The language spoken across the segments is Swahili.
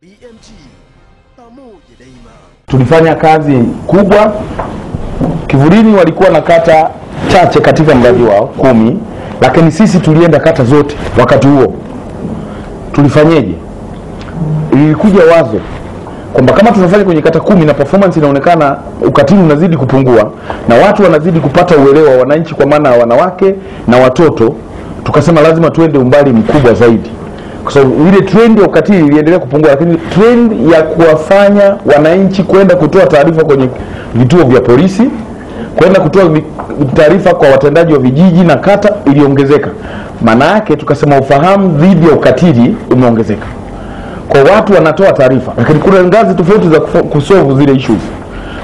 BMT pamoja daima. Tulifanya kazi kubwa. Kivulini walikuwa na kata chache katika mradi wao 10, lakini sisi tulienda kata zote wakati huo. Tulifanyeje? Ilikuja wazo kwamba kama tunafanya kwenye kata 10 na performance inaonekana ukatili unazidi kupungua na watu wanazidi kupata uelewa, wananchi kwa maana wanawake na watoto, tukasema lazima tuende umbali mkubwa zaidi. Kwa sababu ile trend ya ukatili iliendelea kupungua, lakini trend ya kuwafanya wananchi kwenda kutoa taarifa kwenye vituo vya polisi, kwenda kutoa taarifa kwa watendaji wa vijiji na kata iliongezeka. Maana yake tukasema ufahamu dhidi ya ukatili umeongezeka. Kwa watu wanatoa taarifa, lakini kuna ngazi tofauti za kusolve zile issues.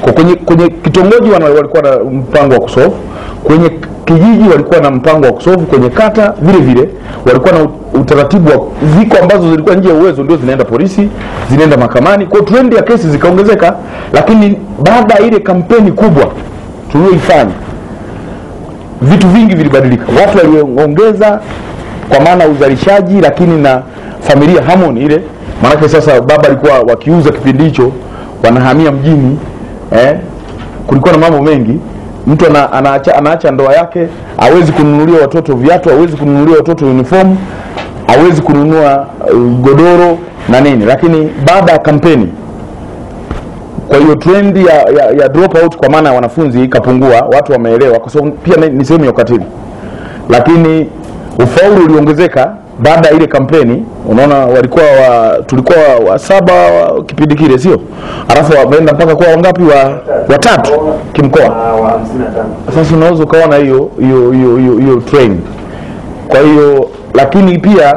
Kwa kwenye kitongoji walikuwa na mpango wa kusolve, kwenye kijiji walikuwa na mpango wa kusolve, kwenye kata vile vile walikuwa na utaratibu wa ziko ambazo zilikuwa nje ya uwezo ndio zinaenda polisi, zinaenda mahakamani. Kwa trend ya kesi zikaongezeka, lakini baada ya ile kampeni kubwa tuliyoifanya vitu vingi vilibadilika. Watu waliongeza kwa maana uzalishaji, lakini na familia harmony ile. Maana sasa baba alikuwa wakiuza kipindi hicho wanahamia mjini, kulikuwa na mambo mengi. Mtu anaacha ndoa yake, hawezi kununulia watoto viatu, hawezi kununulia watoto uniform, hawezi kununua godoro na nini. Lakini baada ya kampeni, kwa hiyo trend ya drop out kwa maana ya wanafunzi ikapungua, watu wameelewa kwa sababu pia ni sehemu ya ukatili. Lakini ufaulu uliongezeka baada ya ile kampeni. Unaona walikuwa tulikuwa wa 7 kipindi kile, sio? Alafu wameenda mpaka kwa wangapi wa 3 kimkoa. wa 55. Sasa unaweza ukaona hiyo trend. Kwa hiyo lakini pia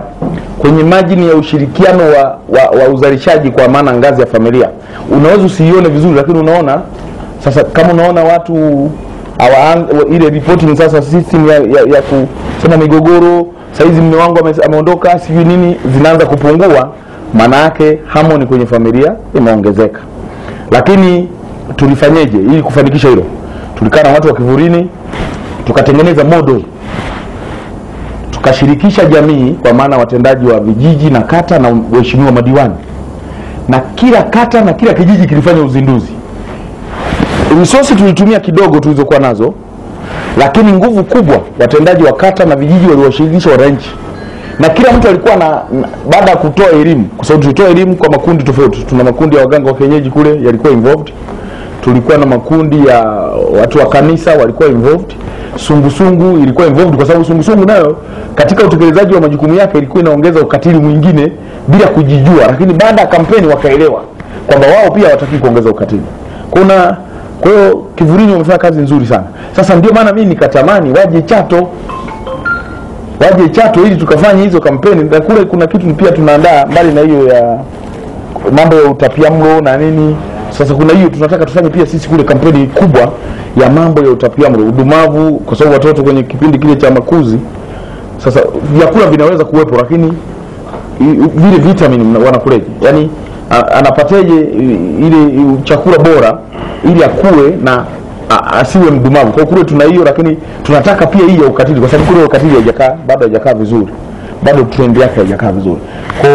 kwenye margin ya ushirikiano wa uzalishaji kwa maana ngazi ya familia, unaweza usione vizuri, lakini unaona sasa kama unaona watu ile reporting sasa system ya kusema migogoro, saizi mume wangu ameondoka sivyo nini, zinaanza kupungua. Maana yake harmony kwenye familia imeongezeka. Lakini tulifanyeje ili kufanikisha hilo? Tulikaa na watu wa Kivulini, tukatengeneza model, tukashirikisha jamii kwa maana watendaji wa vijiji na kata na waheshimiwa madiwani, na kila kata na kila kijiji kilifanya uzinduzi. Resources tulitumia kidogo tulizokuwa nazo, lakini nguvu kubwa watendaji wa kata na vijiji waliwashirikisha wananchi. Na kila mtu alikuwa baada ya kutoa elimu, kwa sababu tulitoa elimu kwa makundi tofauti. Tuna makundi ya waganga wa kienyeji kule yalikuwa involved. Tulikuwa na makundi ya watu wa kanisa walikuwa involved. Sungusungu ilikuwa involved kwa sababu sungusungu nayo katika utekelezaji wa majukumu yake ilikuwa inaongeza ukatili mwingine bila kujijua, lakini baada ya kampeni wakaelewa kwamba wao pia hawataki kuongeza ukatili. Kwa hiyo Kivulini wamefanya kazi nzuri sana. Sasa ndio maana mimi nikatamani waje Chato ili tukafanya hizo kampeni. Na kule kuna kitu pia tunaandaa mbali na hiyo ya mambo ya utapiamlo na nini. Sasa kuna hiyo tunataka tufanye pia sisi kule kampeni kubwa ya mambo ya utapiamlo, udumavu, kwa sababu watoto kwenye kipindi kile cha makuzi. Sasa vyakula vinaweza kuwepo, lakini vile vitamin wanakuleje? Yaani anapateje ile chakula bora ili akue na asiwe mdumavu. Kwa kule tuna hiyo, lakini tunataka pia hii ya ukatili, kwa sababu kule ukatili bado haijakaa vizuri, bado trend yake haijakaa vizuri. Kwa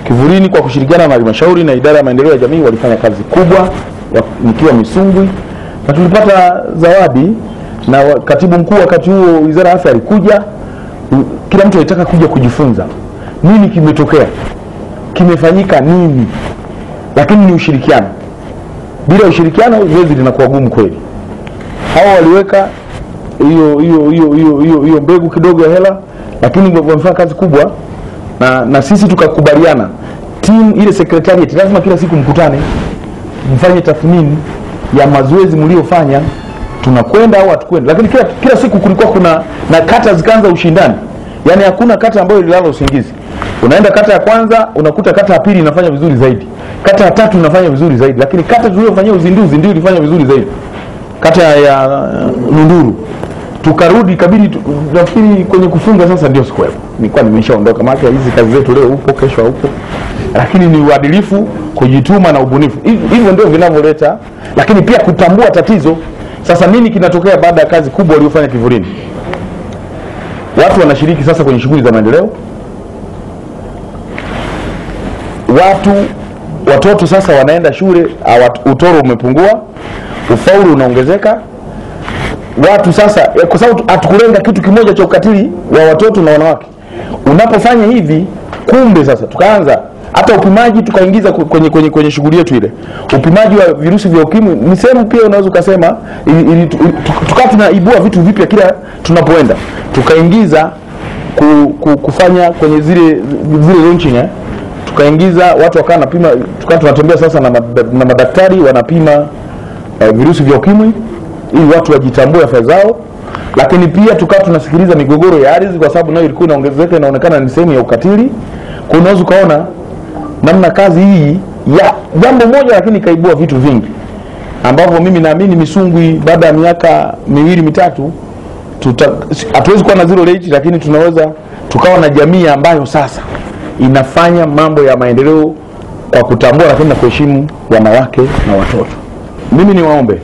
Kivulini kwa kushirikiana na halmashauri na idara ya maendeleo ya jamii walifanya kazi kubwa nikiwa Misungwi, na tulipata zawadi. Na katibu mkuu wakati huo Wizara ya Afya alikuja. Kila mtu alitaka kuja kujifunza nini kimetokea, kimefanyika nini, lakini ni ushirikiano. Bila ushirikiano zoezi linakuwa gumu kweli. Hao waliweka hiyo mbegu kidogo ya hela, lakini wamefanya kazi kubwa. Na sisi tukakubaliana team ile secretariat lazima kila siku mkutane, mfanye tathmini ya mazoezi mliofanya, tunakwenda au hatukwenda. Lakini kila siku kulikuwa kuna na kata zikaanza ushindani. Yaani hakuna kata ambayo ililala usingizi. Unaenda kata ya kwanza unakuta kata ya pili inafanya vizuri zaidi, kata ya 3 inafanya vizuri zaidi, lakini kata tuliyofanyia uzinduzi ndio ilifanya vizuri zaidi, kata ya Nunduru. Tukarudi kabidi nafikiri kwenye kufunga sasa ndio sikuwepo, nilikuwa nimeshaondoka. Maana hizi kazi zetu leo upo kesho upo, lakini ni uadilifu, kujituma na ubunifu, hivyo ndio vinavyoleta. Lakini pia kutambua tatizo. Sasa nini kinatokea baada ya kazi kubwa waliofanya Kivulini? Watu wanashiriki sasa kwenye shughuli za maendeleo, watoto sasa wanaenda shule, utoro umepungua, ufaulu unaongezeka. Watu sasa, kwa sababu hatukulenga kitu kimoja cha ukatili wa watoto na wanawake. Unapofanya hivi, kumbe sasa tukaanza hata upimaji, tukaingiza kwenye shughuli yetu ile. Upimaji wa virusi vya ukimwi ni sehemu pia, unaweza kusema tukawa tunaibua vitu vipya kila tunapoenda. Tukaingiza kufanya kwenye zile launching, tukaingiza watu wakawa napima, tukawa tunatembea sasa na madaktari wanapima virusi vya ukimwi ili watu wajitambue afya zao. Lakini pia tukawa tunasikiliza migogoro ya ardhi, kwa sababu nayo ilikuwa inaongezeka, inaonekana ni sehemu ya ukatili. Kwa unaweza kaona namna kazi hii ya jambo moja lakini kaibua vitu vingi, ambapo mimi naamini Misungwi baada ya miaka 2-3 hatuwezi kuwa na zero rate, lakini tunaweza tukawa na jamii ambayo sasa inafanya mambo ya maendeleo kwa kutambua lakini na kuheshimu wanawake na watoto. Mimi niwaombe,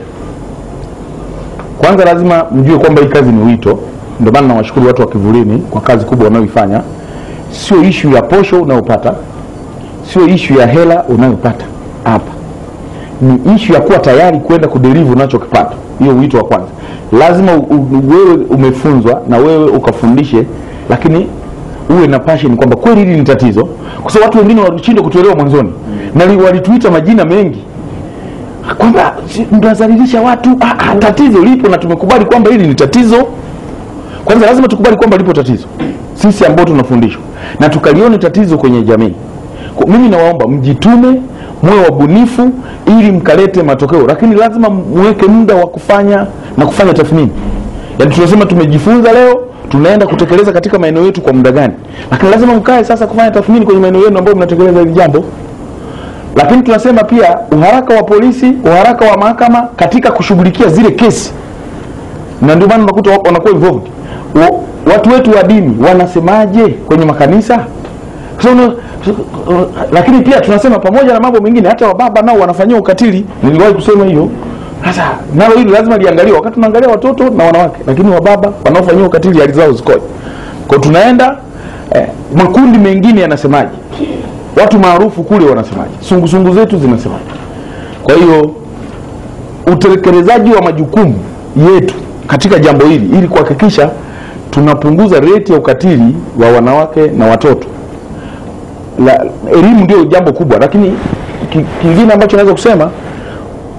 kwanza lazima mjue kwamba hii kazi ni wito. Ndio maana nawashukuru watu wa Kivulini kwa kazi kubwa wanayoifanya. Sio issue ya posho unayopata, sio issue ya hela unayopata hapa, ni issue ya kuwa tayari kwenda kudeliver unachokipata. Hiyo wito wa kwanza. Lazima wewe umefunzwa na wewe ukafundishe, lakini uwe na passion kwamba kweli hili ni tatizo, kwa sababu watu wengine walishindwa kutuelewa mwanzoni na walituita majina mengi kwamba mnazalilisha watu. Tatizo lipo na tumekubali kwamba hili ni tatizo. Kwanza lazima tukubali kwamba lipo tatizo sisi ambao tunafundishwa, na tukalione tatizo kwenye jamii. Kwa mimi nawaomba mjitume, mwe wabunifu ili mkalete matokeo, lakini lazima muweke muda wa kufanya tathmini. Yaani tunasema tumejifunza leo, tunaenda kutekeleza katika maeneo yetu kwa muda gani? Lakini lazima mkae sasa kufanya tathmini kwenye maeneo yenu ambayo mnatekeleza hili jambo. Lakini tunasema pia uharaka wa polisi, uharaka wa mahakama katika kushughulikia zile kesi. Na ndio maana unakuta wanakuwa involved. Watu wetu wa dini wanasemaje kwenye makanisa? Lakini pia tunasema pamoja na mambo mengine, hata wababa nao wanafanyia ukatili. Niliwahi kusema hiyo. Sasa nalo hili lazima liangaliwe wakati tunaangalia watoto na wanawake, lakini wababa wanaofanyia ukatili hali zao zikoje? Kwa tunaenda makundi mengine yanasemaje? Watu maarufu kule wanasemaje? Sungusungu zetu zinasemaje? Kwa hiyo utekelezaji wa majukumu yetu katika jambo hili ili kuhakikisha tunapunguza rate ya ukatili wa wanawake na watoto. Elimu ndio jambo kubwa, lakini kingine ambacho naweza kusema,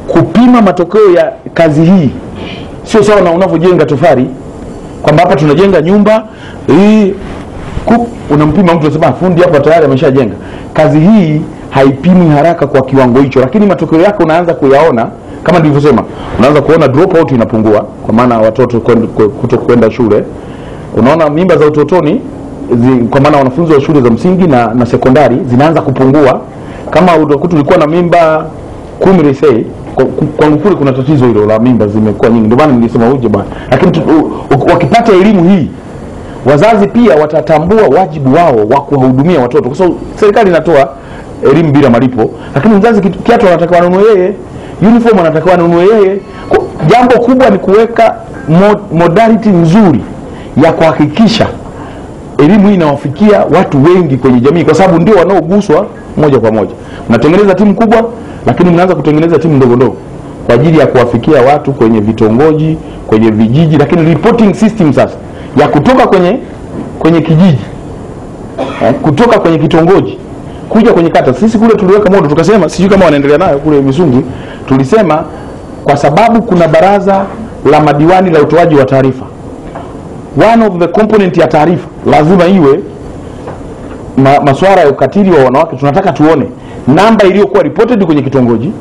kupima matokeo ya kazi hii sio sawa na unavyojenga tofali, kwamba hapa tunajenga nyumba hii unampima mtu unasema fundi hapa tayari ameshajenga. Kazi hii haipimi haraka kwa kiwango hicho, lakini matokeo yake unaanza kuyaona. Kama nilivyosema, unaanza kuona drop out inapungua, kwa maana watoto kutokwenda shule. Unaona mimba za utotoni kwa maana wanafunzi wa shule za msingi na sekondari zinaanza kupungua. Kama ulikuwa na mimba 10 lesei, kwa kule kuna tatizo hilo la mimba zimekuwa nyingi. Ndio maana nilisema uje bwana. Lakini wakipata elimu hii, wazazi pia watatambua wajibu wao wa kuwahudumia watoto, kwa sababu serikali inatoa elimu bila malipo, lakini mzazi kiatu anatakiwa anunue yeye, uniform anatakiwa anunue yeye. Jambo kubwa ni kuweka modality nzuri ya kuhakikisha elimu hii inawafikia watu wengi kwenye jamii, kwa sababu ndio wanaoguswa moja kwa moja. Mnatengeneza timu kubwa, lakini mnaanza kutengeneza timu ndogo ndogo kwa ajili ya kuwafikia watu kwenye vitongoji, kwenye vijiji, lakini reporting system sasa ya kutoka kwenye kijiji, kutoka kwenye kitongoji kuja kwenye kata. Sisi kule tuliweka modo, tukasema sijui kama wanaendelea nayo kule Misungwi. Tulisema kwa sababu kuna baraza la madiwani la utoaji wa taarifa, one of the component ya taarifa lazima iwe masuala ya ukatili wa wanawake. Tunataka tuone namba iliyokuwa reported kwenye kitongoji,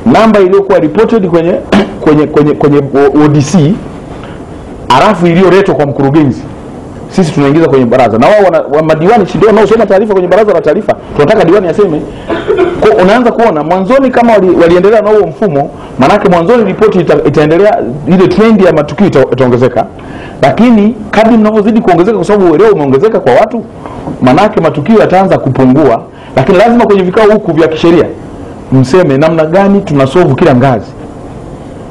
namba iliyokuwa reported kwenye ODC, alafu iliyoletwa kwa mkurugenzi. Sisi tunaingiza kwenye baraza, na wao madiwani ndio wanaosoma taarifa kwenye baraza la taarifa. Tunataka diwani aseme. Kwa unaanza kuona mwanzoni kama waliendelea na huo mfumo, manake mwanzoni ripoti itaendelea, ile trend ya matukio itaongezeka. Lakini kadri mnavyozidi kuongezeka, kwa sababu uelewa umeongezeka kwa watu, manake matukio yataanza kupungua. Lakini lazima kwenye vikao huku vya kisheria mseme namna gani tunasolve kila ngazi.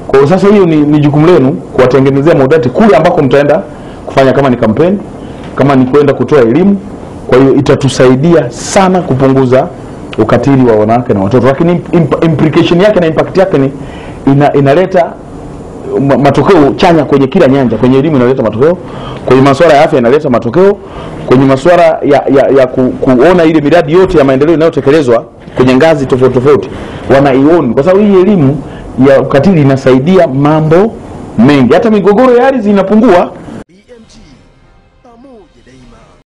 Kwa sasa hiyo ni jukumu lenu kuwatengenezea modality kule ambako mtaenda kufanya, kama ni kampeni, kama ni kwenda kutoa elimu. Kwa hiyo itatusaidia sana kupunguza ukatili wa wanawake na watoto, lakini implication yake na impact yake ni inaleta matokeo chanya kwenye kila nyanja. Kwenye elimu inaleta matokeo, kwenye masuala ya afya inaleta matokeo, kwenye masuala ya kuona ile miradi yote ya maendeleo inayotekelezwa kwenye ngazi tofauti tofauti wanaiona, kwa sababu hii elimu ya ukatili inasaidia mambo mengi. Hata migogoro ya ardhi inapungua